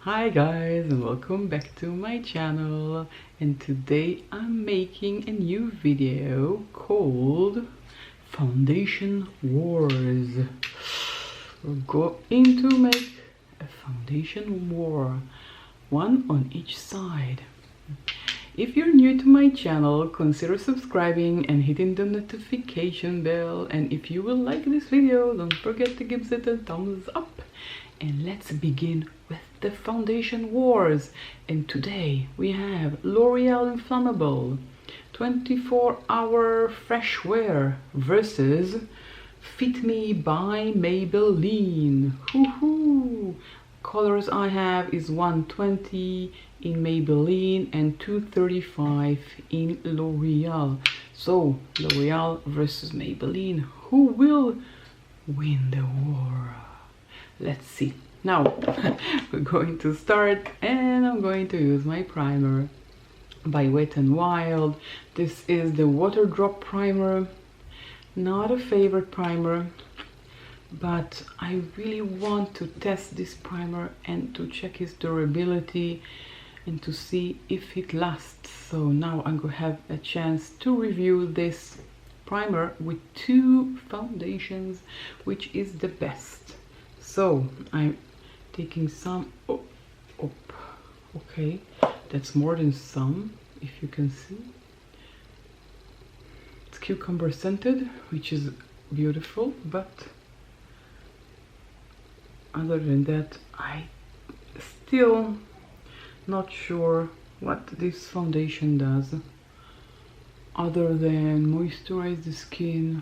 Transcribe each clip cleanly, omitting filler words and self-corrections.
Hi guys, and welcome back to my channel, and today I'm making a new video called Foundation Wars. We're going to make a foundation war, one on each side. If you're new to my channel, consider subscribing and hitting the notification bell, and if you will like this video, don't forget to give it a thumbs up. And let's begin with the foundation wars. And today we have Loreal Infallible 24-hour fresh wear versus Fit Me by Maybelline. Hoo-hoo! Colors I have is 120 in Maybelline and 235 in L'Oreal. So L'Oreal versus Maybelline. Who will win the war? Let's see. Now we're going to start, and I'm going to use my primer by Wet n Wild. This is the water drop primer. Not a favorite primer, but I really want to test this primer and to check its durability and to see if it lasts. So now I'm going to have a chance to review this primer with two foundations, which is the best. So I'm taking some okay, that's more than some, if you can see. It's cucumber scented, which is beautiful, but other than that, I still not sure what this foundation does other than moisturize the skin,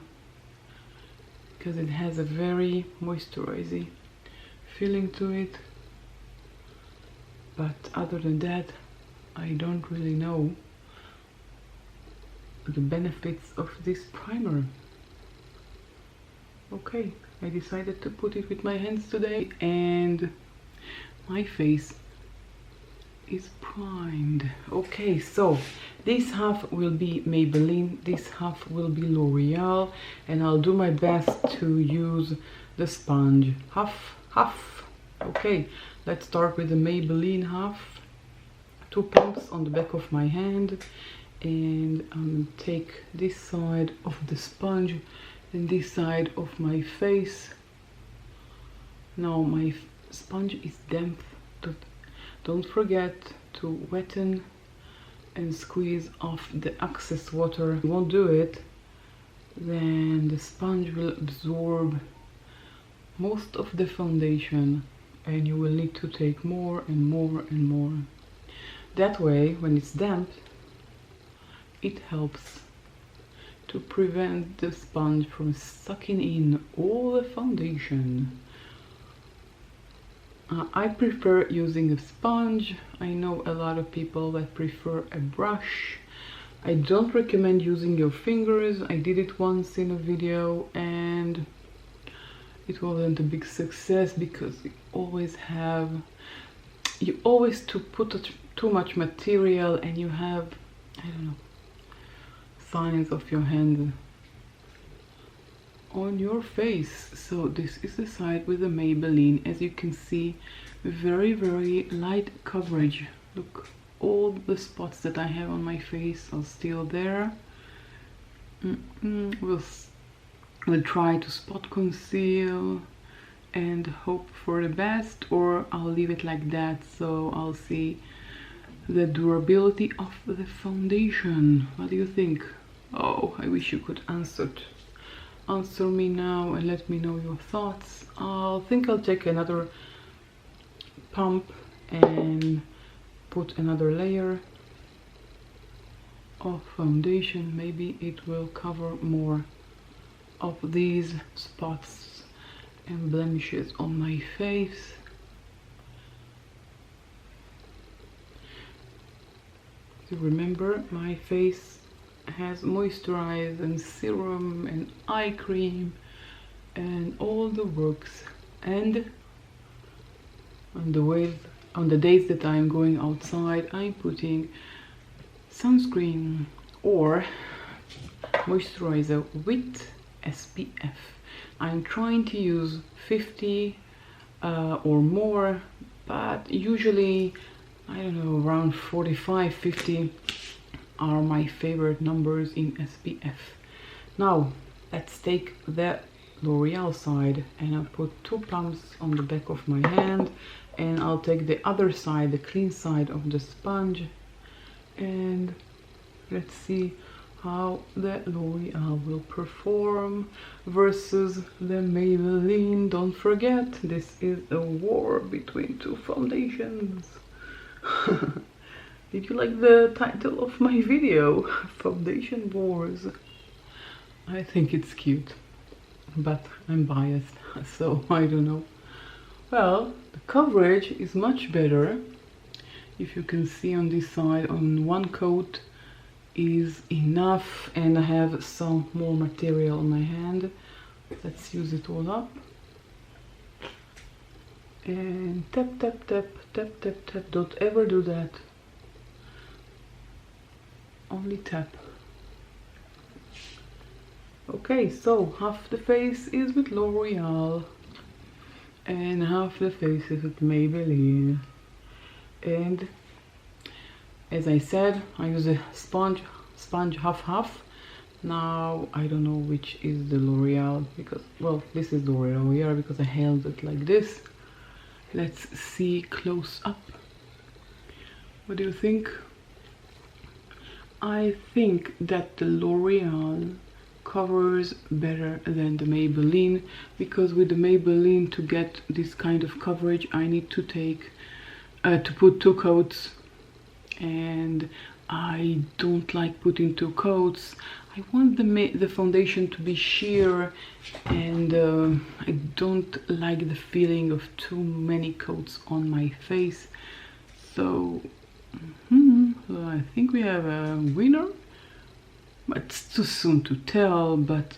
because it has a very moisturizing feeling to it, but other than that I don't really know the benefits of this primer. Okay, I decided to put it with my hands today, and my face is primed. Okay, so this half will be Maybelline, this half will be L'Oreal, and I'll do my best to use the sponge. Half. Okay, let's start with the Maybelline half. 2 pumps on the back of my hand, and I'm gonna take this side of the sponge and this side of my face. Now my sponge is damp. Don't forget to wetten and squeeze off the excess water. If you won't do it, then the sponge will absorb most of the foundation, and you will need to take more and more and more. That way, when it's damp, it helps to prevent the sponge from sucking in all the foundation. I prefer using a sponge. I know a lot of people that prefer a brush. I don't recommend using your fingers. I did it once in a video and it wasn't a big success, because you always to put too much material, and you have, I don't know, signs of your hand on your face. So this is the side with the Maybelline. As you can see, very light coverage. Look, all the spots that I have on my face are still there. We'll try to spot conceal and hope for the best, or I'll leave it like that, so I'll see the durability of the foundation. What do you think? Oh, I wish you could answer me now and let me know your thoughts. I think I'll take another pump and put another layer of foundation. Maybe it will cover more of these spots and blemishes on my face. So remember, my face has moisturize and serum and eye cream and all the works, and on the days that I'm going outside, I'm putting sunscreen or moisturizer with SPF. I'm trying to use 50 or more but usually, I don't know, around 45, 50 are my favorite numbers in SPF. Now, let's take the L'Oreal side, and I'll put 2 pumps on the back of my hand, and I'll take the other side, the clean side of the sponge, and let's see how the L'Oreal will perform versus the Maybelline. Don't forget, this is a war between 2 foundations. Did you like the title of my video? Foundation Wars. I think it's cute, but I'm biased, so I don't know. Well, the coverage is much better. If you can see on this side, on one coat is enough, and I have some more material on my hand. Let's use it all up. And tap, tap, tap, tap, tap, tap. Don't ever do that. Only tap. Okay, so half the face is with L'Oreal and half the face is with Maybelline. And as I said, I use a sponge half. Now I don't know which is the L'Oreal, because, well, this is L'Oreal here because I held it like this. Let's see close up. What do you think? I think that the L'Oreal covers better than the Maybelline, because with the Maybelline, to get this kind of coverage, I need to take to put 2 coats, and I don't like putting 2 coats. I want the foundation to be sheer, and I don't like the feeling of too many coats on my face. So I think we have a winner, but it's too soon to tell. But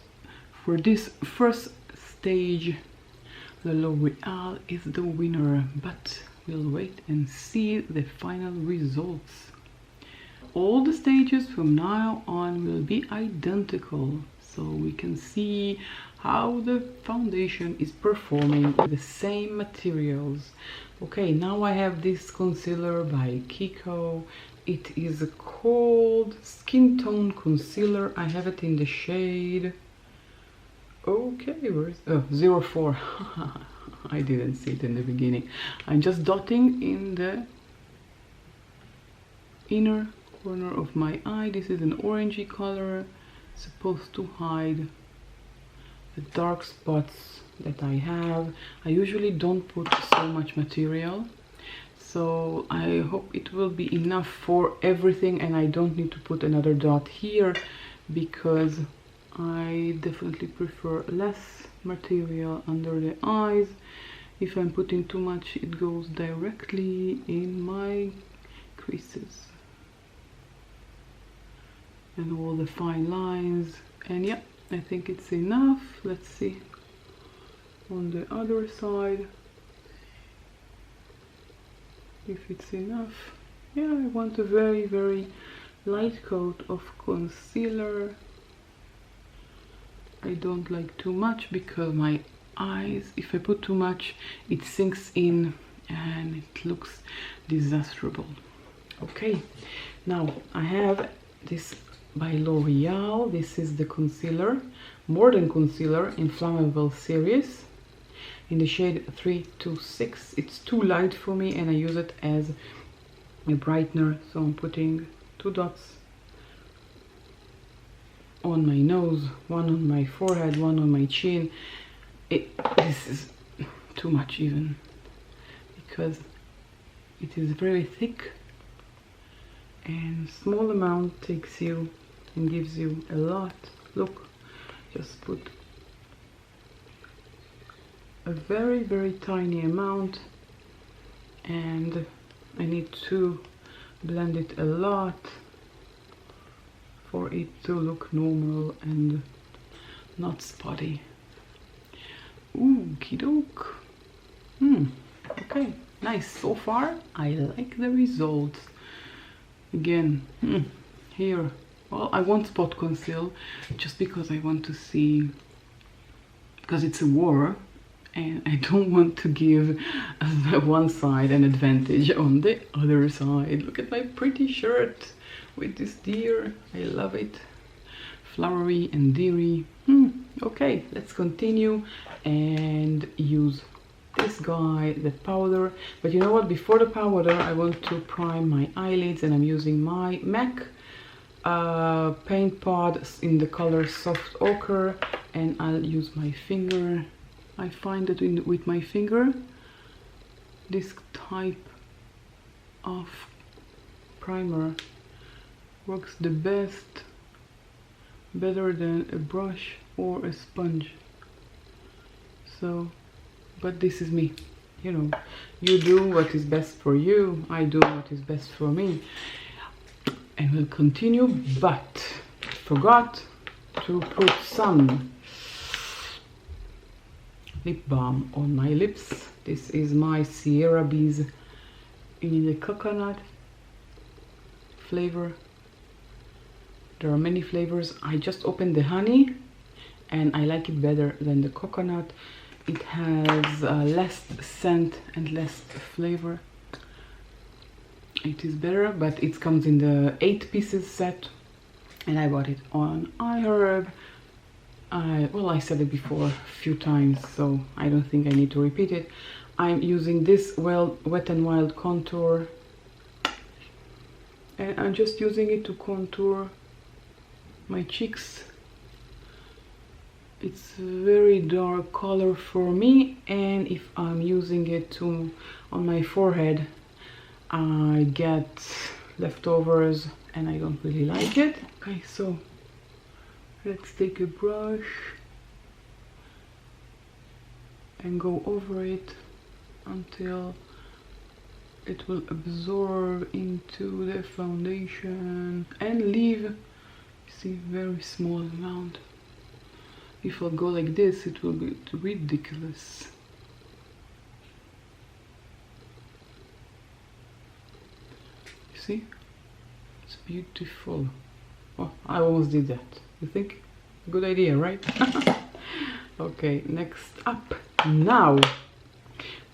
for this first stage, the L'Oreal is the winner, but we'll wait and see the final results. All the stages from now on will be identical, so we can see how the foundation is performing with the same materials. Okay, now I have this concealer by Kiko. It is called Skin Tone Concealer. I have it in the shade, okay, where is, oh, 04. I didn't see it in the beginning. I'm just dotting in the inner corner of my eye. This is an orangey color, supposed to hide the dark spots that I have. I usually don't put so much material, so I hope it will be enough for everything, and I don't need to put another dot here, because I definitely prefer less material under the eyes. If I'm putting too much, it goes directly in my creases and all the fine lines. And yeah, I think it's enough. Let's see on the other side if it's enough. Yeah, I want a very, very light coat of concealer. I don't like too much, because my eyes, if I put too much, it sinks in and it looks disastrous. Okay, now I have this by L'Oreal. This is the concealer, More Than Concealer Infallible series, in the shade 326. It's too light for me, and I use it as a brightener, so I'm putting 2 dots on my nose, 1 on my forehead, 1 on my chin. This is too much even, because it is very thick, and small amount takes you and gives you a lot. Look, just put a very, very tiny amount, and I need to blend it a lot for it to look normal and not spotty. Okie doke. Okay, nice. So far I like the results. Again, here, well, I won't spot conceal, just because I want to see, because it's a war, and I don't want to give one side an advantage on the other side. Look at my pretty shirt with this deer. I love it. Flowery and deery. Okay, let's continue and use this guy, the powder. But you know what, before the powder I want to prime my eyelids, and I'm using my MAC paint pot in the color soft ochre, and I'll use my finger. I find that with my finger this type of primer works the best, better than a brush or a sponge. So, but this is me, you know, you do what is best for you, I do what is best for me, and we'll continue. But I forgot to put some lip balm on my lips. This is my Sierra Bees in the coconut flavor. There are many flavors. I just opened the honey and I like it better than the coconut. It has less scent and less flavor. It is better, but it comes in the 8 pieces set, and I bought it on iHerb. Well, I said it before a few times, so I don't think I need to repeat it. I'm using this Wet n Wild contour, and I'm just using it to contour my cheeks. It's a very dark color for me, and if I'm using it on my forehead, I get leftovers and I don't really like it. Okay, so let's take a brush and go over it until it will absorb into the foundation, and leave, see, very small amount. If I go like this, it will be ridiculous. See? It's beautiful. Oh, I almost did that. You think? Good idea, right? Okay, next up. Now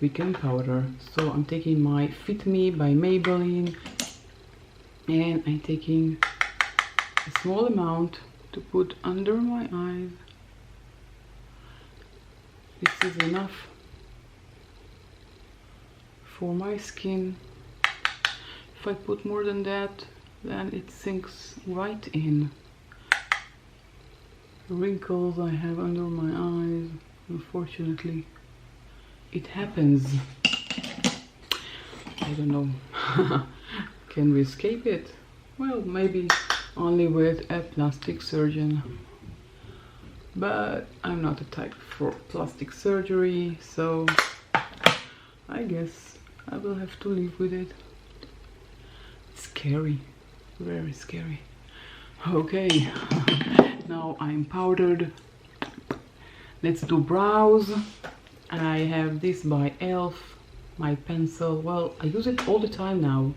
we can powder. So I'm taking my Fit Me by Maybelline, and I'm taking a small amount to put under my eyes. This is enough for my skin. If I put more than that, then it sinks right in. The wrinkles I have under my eyes, unfortunately, it happens. I don't know. Can we escape it? Well, maybe only with a plastic surgeon. But I'm not the type for plastic surgery, so I guess I will have to live with it. It's scary, very scary. Okay, now I'm powdered. Let's do brows. I have this by ELF, my pencil. Well, I use it all the time now.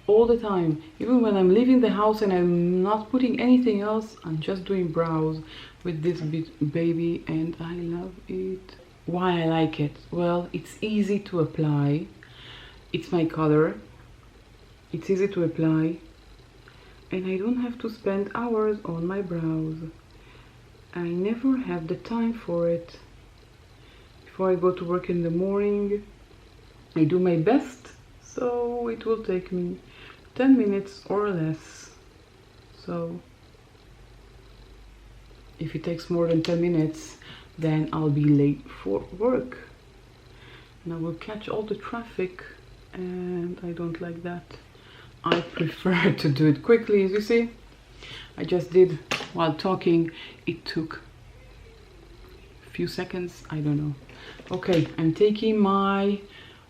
All the time, even when I'm leaving the house and I'm not putting anything else, I'm just doing brows with this baby, and I love it. Why I like it? Well, it's easy to apply. It's my color. It's easy to apply, and I don't have to spend hours on my brows. I never have the time for it. Before I go to work in the morning, I do my best, so it will take me 10 minutes or less. So if it takes more than 10 minutes, then I'll be late for work and I will catch all the traffic, and I don't like that. I prefer to do it quickly. As you see, I just did while talking. It took a few seconds, I don't know. Okay, I'm taking my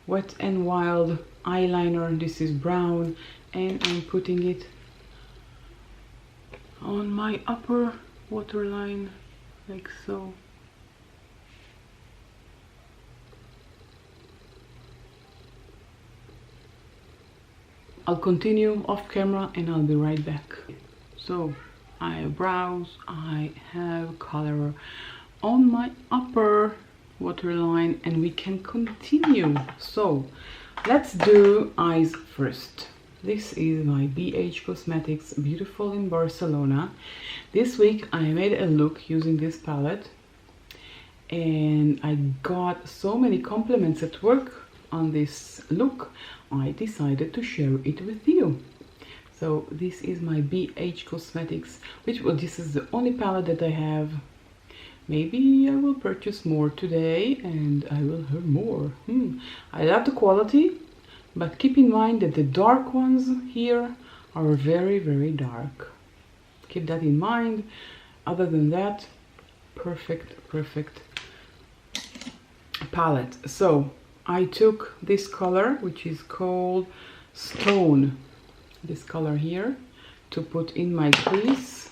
Wet n Wild eyeliner. This is brown, and I'm putting it on my upper waterline like so. I'll continue off camera and I'll be right back. So I have brows, I have color on my upper waterline, and we can continue. So let's do eyes first. This is my BH Cosmetics Beautiful in Barcelona. This week I made a look using this palette, and I got so many compliments at work on this look, I decided to share it with you. So this is my BH Cosmetics, this is the only palette that I have. Maybe I will purchase more today and I will have more. I love the quality, but keep in mind that the dark ones here are very, very dark. Keep that in mind. Other than that, perfect palette. So I took this color, which is called Stone, this color here, to put in my crease.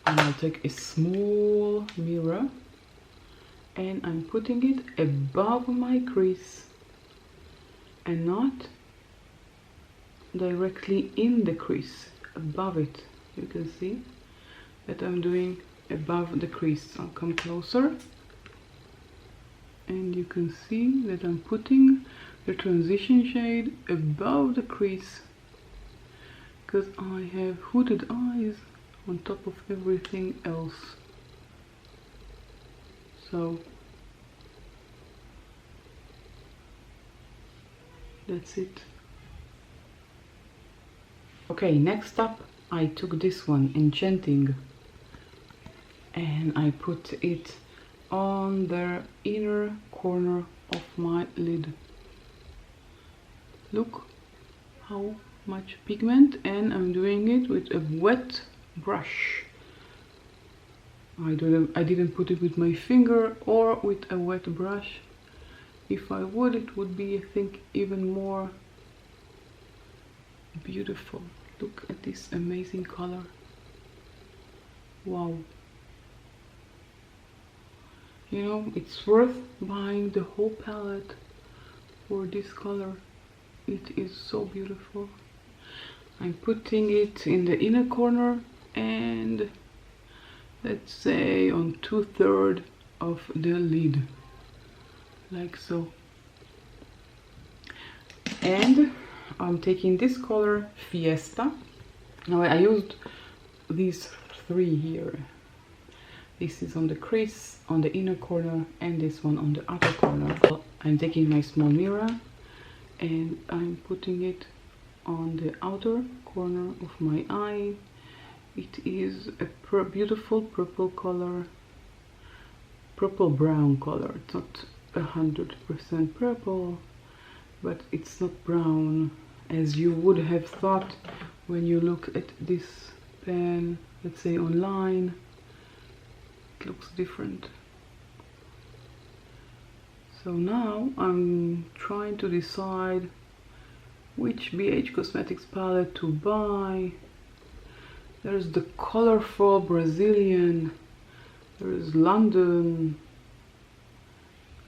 And I'll take a small mirror and I'm putting it above my crease and not directly in the crease, above it. You can see that I'm doing above the crease. I'll come closer and you can see that I'm putting the transition shade above the crease because I have hooded eyes on top of everything else. So that's it. Okay, next up I took this one, Enchanting, and I put it on the inner corner of my lid. Look how much pigment, and I'm doing it with a wet brush. I didn't put it with my finger or with a wet brush. If I would, it would be, I think, even more beautiful. Look at this amazing color. Wow. You know, it's worth buying the whole palette for this color. It is so beautiful. I'm putting it in the inner corner and let's say on 2/3 of the lid, like so. And I'm taking this color, Fiesta. Now I used these three here. This is on the crease, on the inner corner, and this one on the outer corner. I'm taking my small mirror and I'm putting it on the outer corner of my eye. It is a beautiful purple color, purple brown color. It's not 100% purple, but it's not brown as you would have thought when you look at this pen, let's say online. It looks different. So now I'm trying to decide which BH Cosmetics palette to buy. There's the colorful Brazilian, there's London,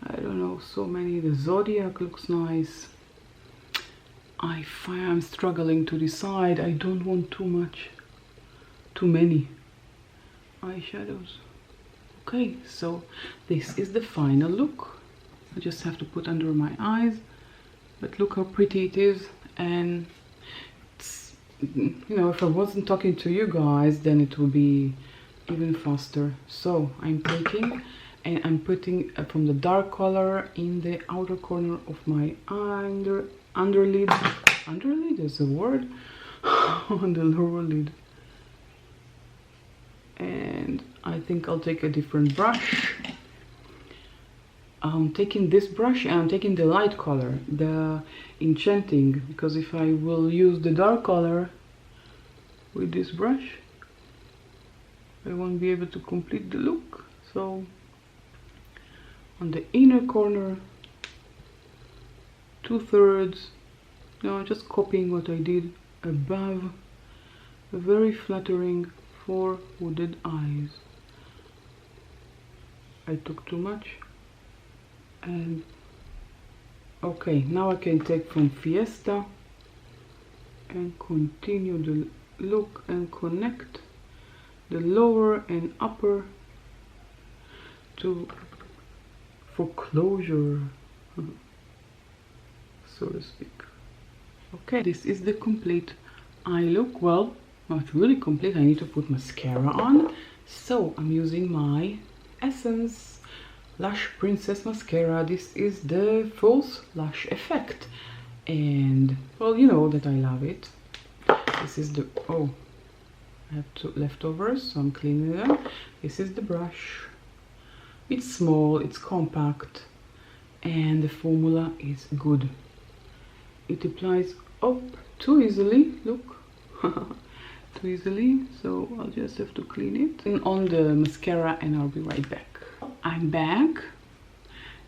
I don't know, so many. The Zodiac looks nice. I'm struggling to decide. I don't want too many eyeshadows. Okay, so this is the final look. I just have to put under my eyes, but look how pretty it is. And it's, you know, if I wasn't talking to you guys, then it would be even faster. So I'm taking and I'm putting from the dark color in the outer corner of my underlid. Underlid is a word. On the lower lid. And I think I'll take a different brush. I'm taking this brush and I'm taking the light color, the Enchanting, because if I will use the dark color with this brush, I won't be able to complete the look. So on the inner corner, 2/3, no, just copying what I did above, a very flattering 4 hooded eyes. I took too much. And okay, now I can take from Fiesta and continue the look and connect the lower and upper to, for closure, so to speak. Okay, this is the complete eye look. Well, not really complete, I need to put mascara on. So I'm using my Essence Lash Princess Mascara. This is the false lash effect, and well, you know that I love it. This is the, oh, I have two leftovers, so I'm cleaning them. This is the brush. It's small, it's compact, and the formula is good. It applies up too easily, look. Too easily, so I'll just have to clean it. And on the mascara, and I'll be right back. I'm back,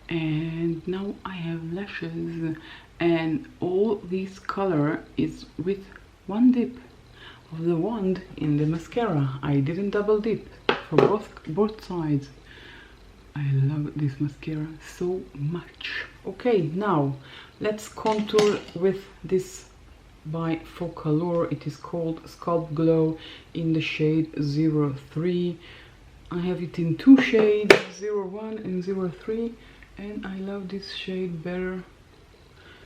and now I have lashes, and all this color is with one dip of the wand in the mascara. I didn't double dip for both sides. I love this mascara so much. Okay, now let's contour with this by Focalure. It is called Sculpt Glow in the shade 03. I have it in two shades, 01 and 03, and I love this shade better.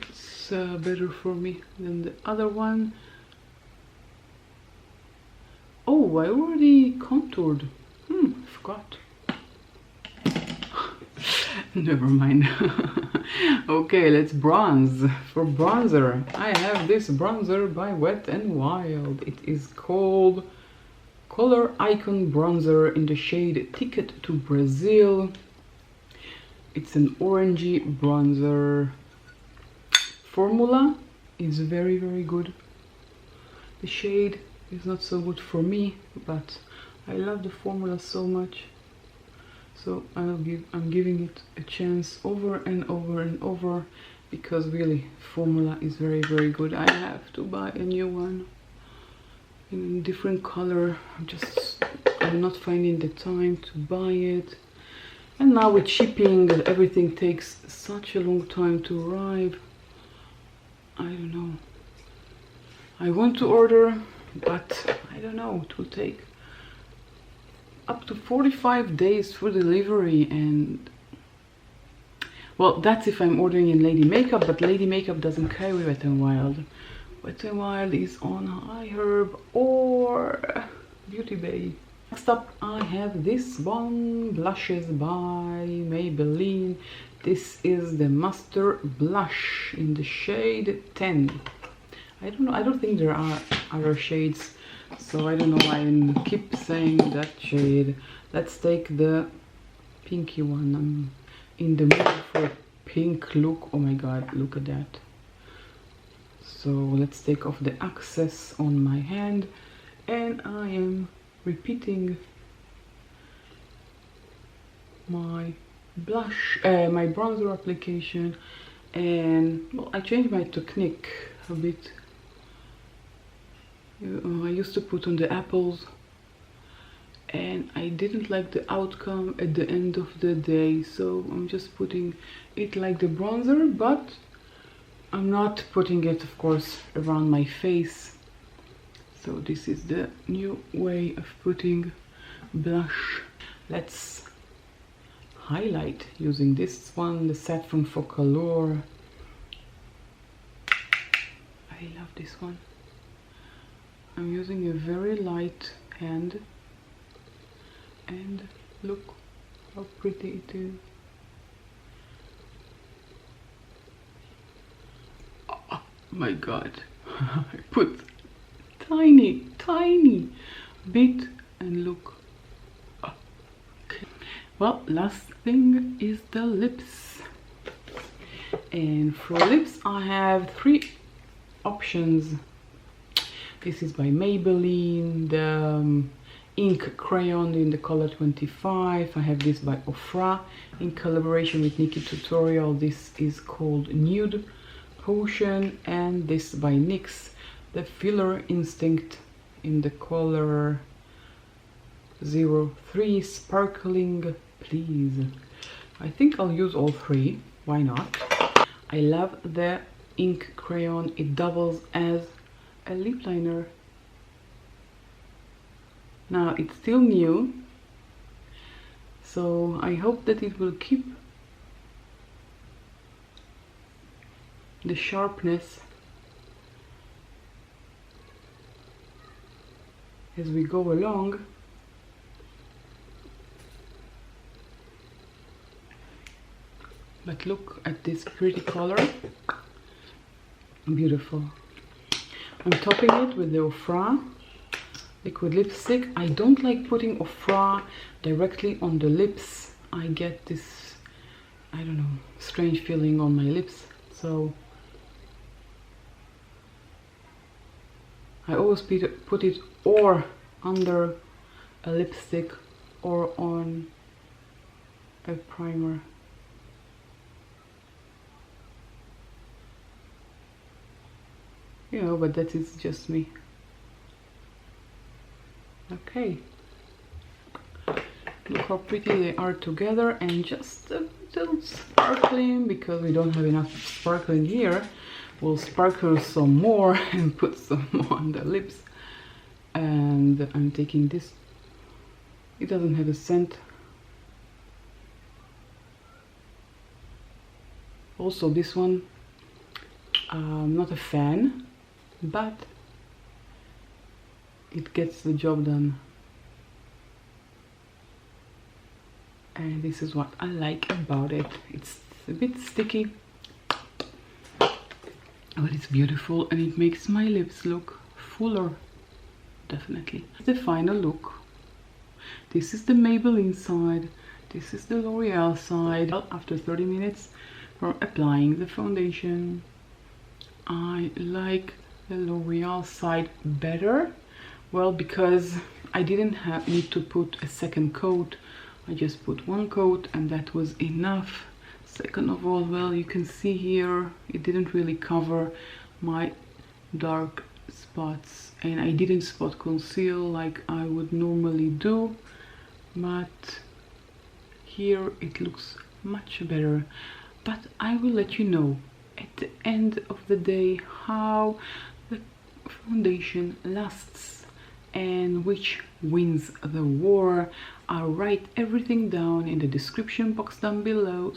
It's better for me than the other one. Oh, I already contoured. I forgot. Never mind. Okay, let's bronze. For bronzer, I have this bronzer by Wet n Wild. It is called Color Icon Bronzer in the shade Ticket to Brazil. It's an orangey bronzer. Formula is very, very good. The shade is not so good for me, but I love the formula so much. So I'm giving it a chance over and over and over, because really formula is very, very good. I have to buy a new one in a different color. I'm not finding the time to buy it. And now with shipping, everything takes such a long time to arrive. I don't know. I want to order, but I don't know, it will take up to 45 days for delivery. And well, that's if I'm ordering in Lady Makeup, but Lady Makeup doesn't carry Wet n Wild. Wet n Wild is on iHerb or Beauty Bay. Next up, I have this one, blushes by Maybelline. This is the Master Blush in the shade 10. I don't know, I don't think there are other shades, so I don't know why I keep saying that shade. Let's take the pinky one. I'm in the mood for a pink look. Oh my god, look at that. So let's take off the excess on my hand, and I am repeating my blush, my bronzer application. And well, I changed my technique a bit. I used to put on the apples, and I didn't like the outcome at the end of the day, so I'm just putting it like the bronzer, but I'm not putting it, of course, around my face. So this is the new way of putting blush. Let's highlight using this one, the set from Focalure. I love this one. I'm using a very light hand, and look how pretty it is. Oh my god. I put tiny bit, and look. Okay. Well, last thing is the lips, and for lips I have 3 options. This is by Maybelline, the ink crayon in the color 25. I have this by Ofra in collaboration with Nikki Tutorial. This is called Nude Potion, and this by NYX, the Filler Instinct in the color 03, Sparkling Please. I think I'll use all 3, why not? I love the ink crayon, it doubles as a lip liner. Now it's still new, so I hope that it will keep the sharpness as we go along. But look at this pretty color, beautiful. I'm topping it with the Ofra liquid lipstick. I don't like putting Ofra directly on the lips. I get this, I don't know, strange feeling on my lips, so I always put it or under a lipstick or on a primer. You know, but that is just me. Okay, look how pretty they are together, and just a little sparkling, because we don't have enough sparkling here. We'll sparkle some more and put some more on the lips. And I'm taking this, it doesn't have a scent. Also this one, I'm not a fan, but it gets the job done. And this is what I like about it. It's a bit sticky, but it's beautiful, and it makes my lips look fuller, definitely. The final look. This is the Maybelline side, this is the L'Oreal side. After 30 minutes from applying the foundation, I like the L'Oreal side better. Well, because I didn't need to put a second coat. I just put one coat and that was enough. Second of all, well, you can see here it didn't really cover my dark spots, and I didn't spot conceal like I would normally do, but here it looks much better. But I will let you know at the end of the day how the foundation lasts and which wins the war. I'll write everything down in the description box down below,